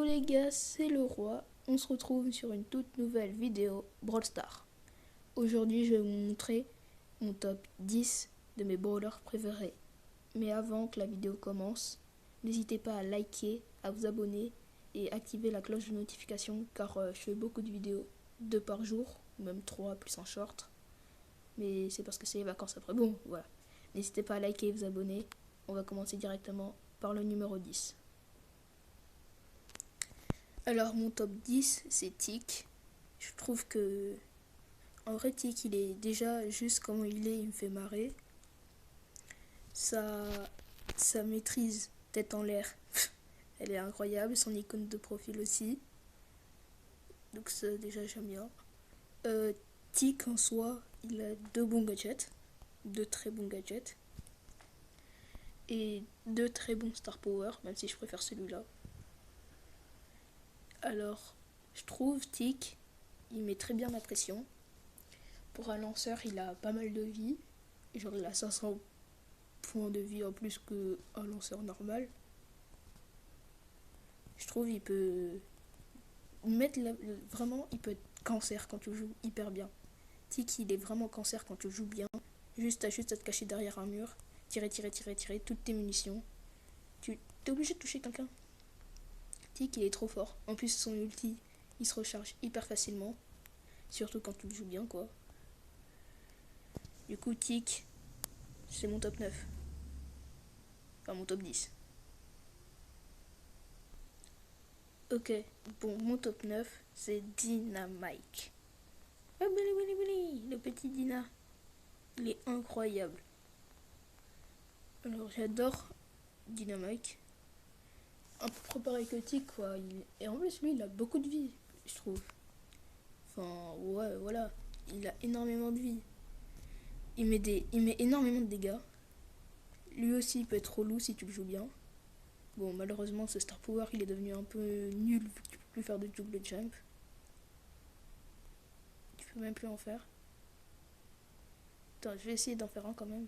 les gars, c'est le roi. On se retrouve sur une toute nouvelle vidéo Brawl Stars. Aujourd'hui, je vais vous montrer mon top 10 de mes brawlers préférés. Mais avant que la vidéo commence, n'hésitez pas à liker, à vous abonner et activer la cloche de notification car je fais beaucoup de vidéos, 2 par jour, même 3 plus un short. Mais c'est parce que c'est les vacances après. Bon, voilà. N'hésitez pas à liker et vous abonner. On va commencer directement par le numéro 10. Alors mon top 10 c'est Tick. Je trouve que en vrai Tick il est déjà juste comment il me fait marrer. Sa maîtrise tête en l'air, elle est incroyable, son icône de profil aussi. Donc ça déjà j'aime bien. Tick en soi, il a deux bons gadgets, deux très bons gadgets. Et deux très bons star power, même si je préfère celui-là. Alors, je trouve Tick, il met très bien la pression. Pour un lanceur, il a pas mal de vie. Genre, il a 500 points de vie en plus qu'un lanceur normal. Je trouve il peut vraiment, il peut être cancer quand tu joues hyper bien. Tick, il est vraiment cancer quand tu joues bien. Juste à te cacher derrière un mur. Tirer, toutes tes munitions. Tu es obligé de toucher quelqu'un. Tick, il est trop fort. En plus, son ulti, il se recharge hyper facilement. Surtout quand tu le joues bien, quoi. Du coup, Tick, c'est mon top 9. Enfin, mon top 10. Ok, bon, mon top 9, c'est Dynamike. Oh, le petit Dina. Il est incroyable. Alors, j'adore Dynamike. Un peu pareil que Tick, quoi. Et en plus, lui, il a beaucoup de vie, je trouve. Enfin, ouais, voilà. Il a énormément de vie. Il met énormément de dégâts. Lui aussi, il peut être relou si tu le joues bien. Bon, malheureusement, ce star power, il est devenu un peu nul vu que tu peux plus faire de double jump. Tu peux même plus en faire. Attends, je vais essayer d'en faire un quand même.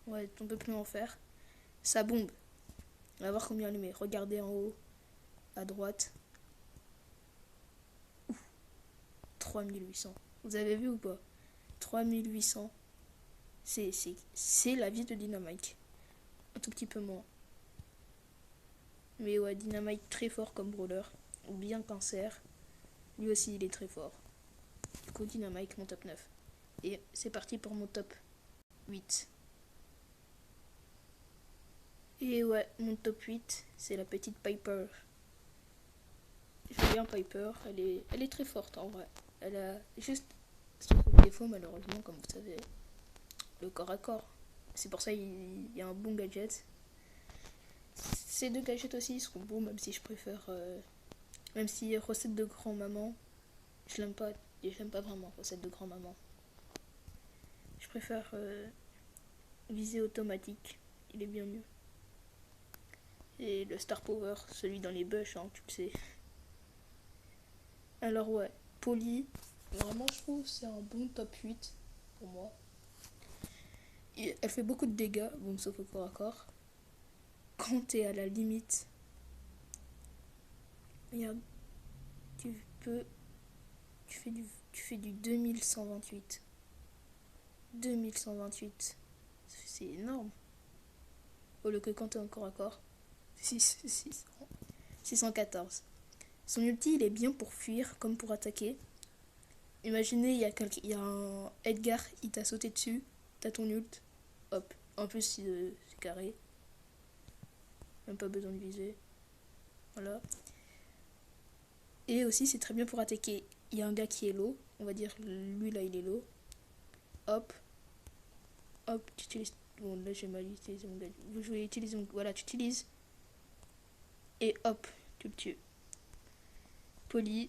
Ouais, on peut plus en faire. Sa bombe. On va voir combien elle met. Regardez en haut, à droite. Ouf, 3800. Vous avez vu ou pas? 3800. C'est la vie de Dynamike. Un tout petit peu moins. Mais ouais, Dynamike très fort comme brawler. Bien cancer. Lui aussi, il est très fort. Du coup, Dynamike, mon top 9. Et c'est parti pour mon top 8. Et ouais, mon top 8, c'est la petite Piper. J'aime bien Piper, elle est très forte en vrai. Elle a juste son défaut malheureusement, comme vous savez, le corps à corps. C'est pour ça qu'il y a un bon gadget. Ces deux gadgets aussi seront bons, même si je préfère... même si recette de grand-maman, je l'aime pas. Et je l'aime pas vraiment, recette de grand-maman. Je préfère visée automatique, il est bien mieux. Et le star power, celui dans les bush, hein, tu le sais. Alors ouais, Polly, vraiment je trouve c'est un bon top 8 pour moi. Et elle fait beaucoup de dégâts, bon sauf au corps à corps. Quand t'es à la limite, regarde, tu fais du 2128. 2128, c'est énorme. Au lieu que quand t'es en corps à corps, 614. Son ulti il est bien pour fuir comme pour attaquer. Imaginez, il y a un Edgar, il t'a sauté dessus, t'as ton ult, hop. En plus, c'est carré. Même pas besoin de viser. Voilà. Et aussi, c'est très bien pour attaquer. Il y a un gars qui est low, on va dire, lui là, il est low. Hop. Hop, tu utilises... Bon, là, j'ai mal utilisé mon gars. Je vais utiliser mon... Voilà, tu utilises. Et hop, tu le tues. Polly,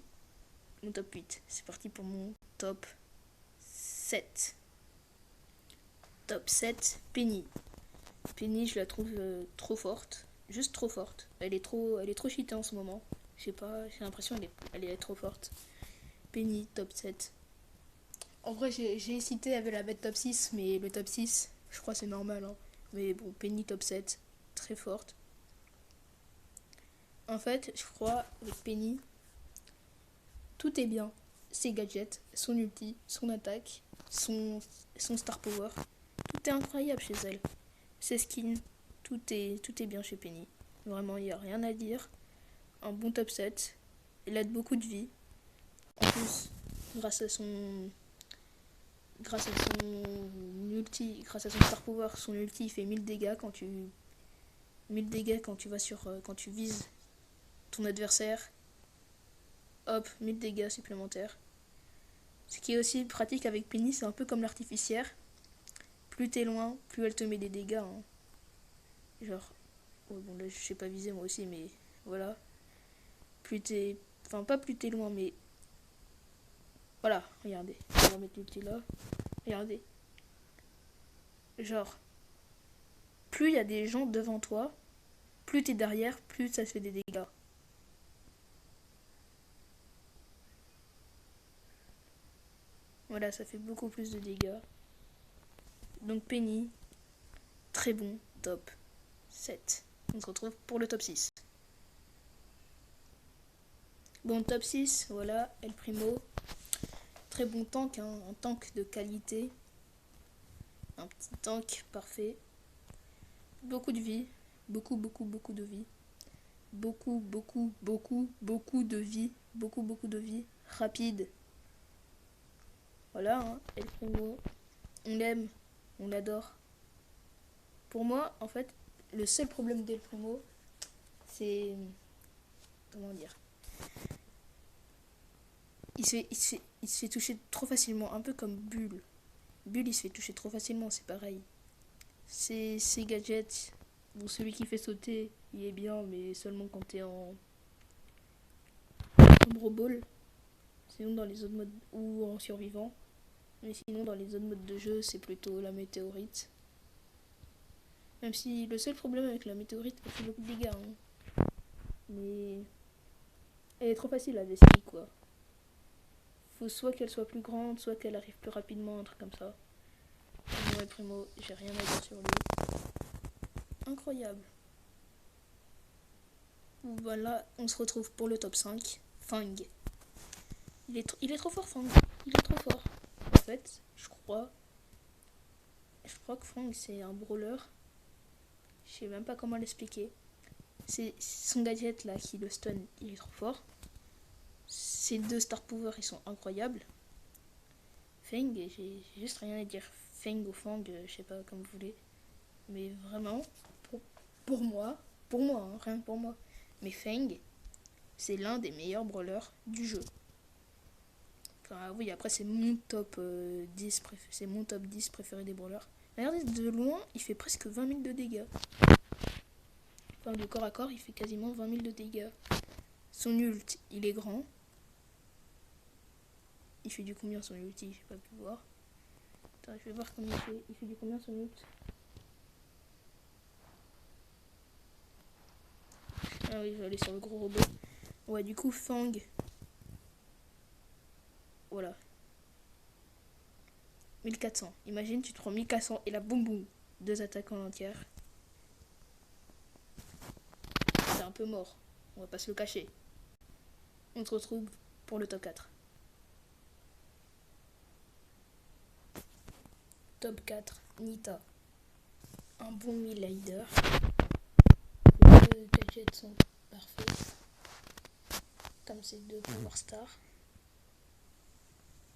mon top 8. C'est parti pour mon top 7. Top 7, Penny. Penny, je la trouve trop forte. Juste trop forte. Elle est trop cheatée en ce moment. Je sais pas, j'ai l'impression qu'elle est trop forte. Penny, top 7. En vrai, j'ai hésité avec la bête top 6, mais le top 6, je crois que c'est normal. Hein. Mais bon, Penny top 7, très forte. En fait, je crois, avec Penny, tout est bien. Ses gadgets, son ulti, son attaque, son star power. Tout est incroyable chez elle. Ses skins, tout est bien chez Penny. Vraiment, il n'y a rien à dire. Un bon top 7. Elle aide beaucoup de vie. En plus, grâce à son grâce à son ulti, grâce à son star power, son ulti il fait 1000 dégâts quand tu vas quand tu vises ton adversaire. Hop, 1000 dégâts supplémentaires. Ce qui est aussi pratique avec Penny, c'est un peu comme l'artificière. Plus t'es loin, plus elle te met des dégâts, hein. Genre, oh, bon là je sais pas viser moi aussi, mais voilà. Plus t'es, enfin pas plus t'es loin, mais voilà, regardez. On va mettre l'ulti là. Regardez. Genre, plus il y a des gens devant toi, plus t'es derrière, plus ça te fait des dégâts. Voilà, ça fait beaucoup plus de dégâts. Donc Penny, très bon, top 7. On se retrouve pour le top 6. Bon, top 6, voilà, El Primo. Très bon tank, hein, un tank de qualité. Un petit tank parfait. Beaucoup de vie. Beaucoup de vie. Beaucoup de vie. Beaucoup de vie. Rapide. Voilà, hein, El Primo. On l'aime, on l'adore. Pour moi, en fait, le seul problème d'El Primo, c'est... Comment dire, il se fait toucher trop facilement, un peu comme Bull. Bull, il se fait toucher trop facilement, c'est pareil. Ses gadgets, bon, celui qui fait sauter, il est bien, mais seulement quand t'es en Bro Ball. Sinon, dans les autres modes, ou en survivant. Mais sinon, dans les autres modes de jeu, c'est plutôt la météorite. Même si le seul problème avec la météorite, elle fait beaucoup de dégâts, hein. Mais elle est trop facile à descendre, quoi. Faut soit qu'elle soit plus grande, soit qu'elle arrive plus rapidement, un truc comme ça. Ouais, Primo, j'ai rien à dire sur lui. Incroyable. Voilà, on se retrouve pour le top 5. Fang. Il est trop fort, Fang. Il est trop fort. En fait, je crois que Fang, c'est un brawler. Je sais même pas comment l'expliquer. C'est son gadget là qui le stun, il est trop fort. Ses deux star power, ils sont incroyables. Fang, j'ai juste rien à dire. Fang ou Fang, je sais pas comme vous voulez. Mais vraiment, pour, pour moi, hein, rien que pour moi. Mais Fang, c'est l'un des meilleurs brawlers du jeu. Enfin, oui, après, c'est mon top 10 c'est mon top 10 préféré des brawlers. Regardez, de loin, il fait presque 20 000 de dégâts. Enfin, de corps à corps, il fait quasiment 20 000 de dégâts. Son ult, il est grand. Il fait du combien son ulti? J'ai pas pu voir. Attends, je vais voir combien il fait. Il fait du combien son ult? Ah oui, je vais aller sur le gros robot. Ouais, du coup, Fang. Voilà. 1400. Imagine, tu te prends 1400 et la boum boum. Deux attaques en entière. C'est un peu mort. On va pas se le cacher. On se retrouve pour le top 4. Top 4, Nita. Un bon mid-laner. Les gadgets sont parfaits. Comme ces deux Power Stars.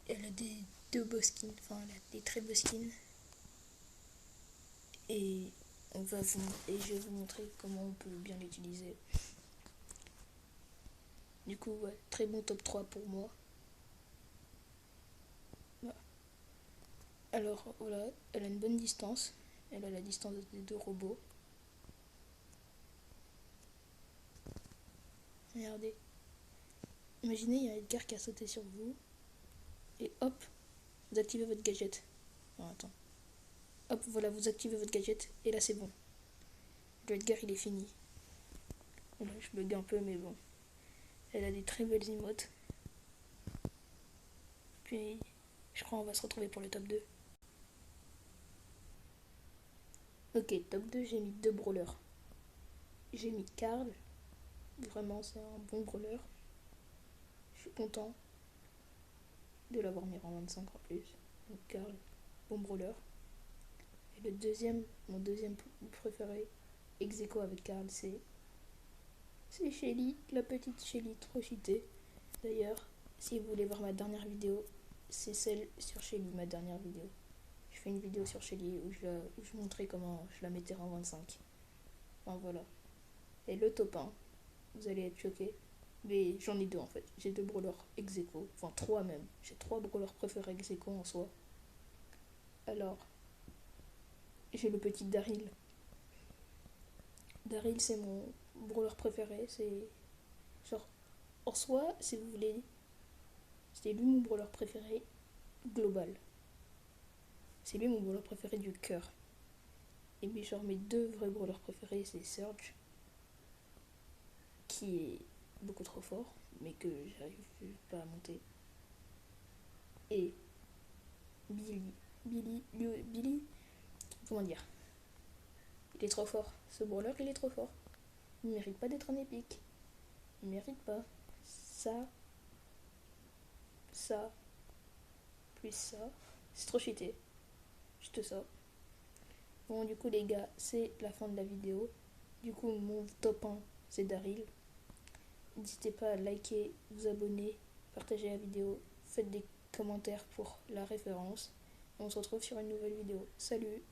Elle a des deux beaux skins. Enfin, elle a des très beaux skins. Et je vais vous montrer comment on peut bien l'utiliser. Du coup, ouais, très bon top 3 pour moi. Voilà. Alors, voilà, elle a une bonne distance. Elle a la distance des deux robots. Regardez. Imaginez, il y a Edgar qui a sauté sur vous. Et hop, vous activez votre gadget. Non, attends. Hop, voilà, vous activez votre gadget. Et là, c'est bon. Le Edgar, il est fini. Voilà, je bug un peu, mais bon. Elle a des très belles emotes. Puis, je crois qu'on va se retrouver pour le top 2. Ok, top 2, j'ai mis deux brawlers. J'ai mis Karl, Vraiment, c'est un bon brawler. Je suis content de l'avoir mis en 25 en plus. Donc Karl, bon brawler. Et mon deuxième préféré, ex aequo avec Karl, c'est Shelly, la petite Shelly trop cheatée. D'ailleurs, si vous voulez voir ma dernière vidéo, c'est celle sur Shelly, ma dernière vidéo. Je fais une vidéo sur Shelly où je montrais comment je la mettais en 25. Enfin voilà. Et le top 1, vous allez être choqués. Mais j'en ai deux en fait. J'ai deux brawlers ex aequo. Enfin trois même. J'ai trois brawlers préférés ex aequo en soi. Alors, j'ai le petit Daryl. Daryl, c'est mon brawler préféré. C'est genre, en soi, si vous voulez, c'est lui mon brawler préféré global. C'est lui mon brawler préféré du cœur. Et puis genre mes deux vrais brawlers préférés, c'est Surge, qui est beaucoup trop fort, mais que j'arrive pas à monter. Et Billy. Billy, comment dire? Il est trop fort. Ce brawler, il est trop fort. Il mérite pas d'être un épique. Il mérite pas. Ça, plus ça. C'est trop cheaté. Juste ça. Bon, du coup, les gars, c'est la fin de la vidéo. Du coup, mon top 1, c'est Daryl. N'hésitez pas à liker, vous abonner, partager la vidéo, faites des commentaires pour la référence. On se retrouve sur une nouvelle vidéo. Salut!